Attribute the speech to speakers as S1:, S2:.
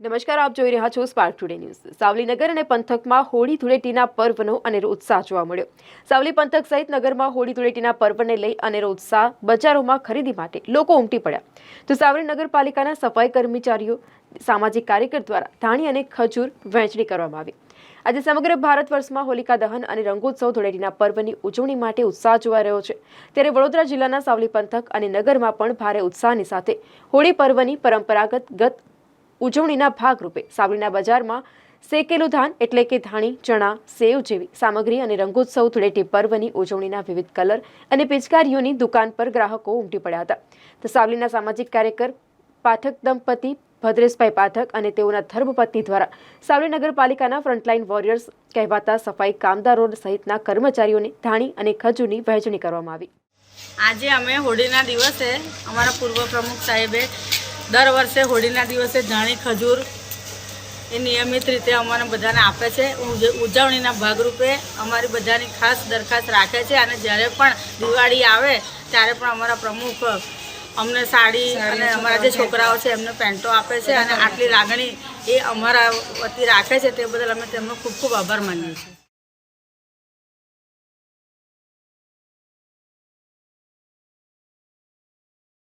S1: નમસ્કાર, આપ જોઈ રહ્યા છો સ્પાર્ક ટુડે ન્યૂઝ। સાવલી નગર અને પંથકમાં હોળી ધૂળેટીના પર્વનો અનેરો ઉત્સાહ જોવા મળ્યો। સાવલી પંથક સહિત નગરમાં હોળી ધૂળેટીના પર્વને લઈ અનેરો ઉત્સાહ, બજારોમાં ખરીદી માટે લોકો ઉમટી પડ્યા। તો સાવલી નગરપાલિકાના સફાઈ કર્મચારીઓ, સામાજિક કાર્યકર દ્વારા ધાણી અને ખજૂર વહેંચણી કરવામાં આવી। આજે સમગ્ર ભારત વર્ષમાં હોલિકા દહન અને રંગોત્સવ ધૂળેટીના પર્વની ઉજવણી માટે ઉત્સાહ જોવા રહ્યો છે। ત્યારે વડોદરા જિલ્લાના સાવલી પંથક અને નગરમાં પણ ભારે ઉત્સાહની સાથે હોળી પર્વની પરંપરાગત ઉજવણીના ભાગરૂપે સાવલીના બજારમાં શેકેલું ધાન એટલે કે ધાણી, ચણા, સેવ જેવી સામગ્રી અને રંગોત્સવ ધૂળેટી પર્વની ઉજવણીના વિવિધ કલર અને પિચકારીઓની દુકાન પર ગ્રાહકો ઉમટી પડ્યા હતા। તો સાવલીના સામાજિક કાર્યકર પાઠક દંપતી ભદ્રેશભાઈ પાઠક અને તેઓના ધર્મપત્ની દ્વારા સાવલી નગરપાલિકાના ફ્રન્ટલાઇન વોરિયર્સ કહેવાતા સફાઈ કામદારો સહિતના કર્મચારીઓને ધાણી અને ખજૂરની વહેંચણી કરવામાં આવી।
S2: આજે અમે હોળીના દિવસે અમારા પૂર્વ પ્રમુખ સાહેબે દર વર્ષે હોળીના દિવસે ધાણી ખજૂર એ નિયમિત રીતે અમારે બધાને આપે છે। ઉજવણીના ભાગરૂપે અમારી બધાની ખાસ દરખાસ્ત રાખે છે અને જ્યારે પણ દિવાળી આવે ત્યારે પણ અમારા પ્રમુખ અમને સાડી અને અમારા જે છોકરાઓ છે એમને પેન્ટો આપે છે અને આટલી લાગણી એ અમારા વતી રાખે છે, તે બદલ અમે તેમનો ખૂબ ખૂબ આભાર માનીએ છીએ।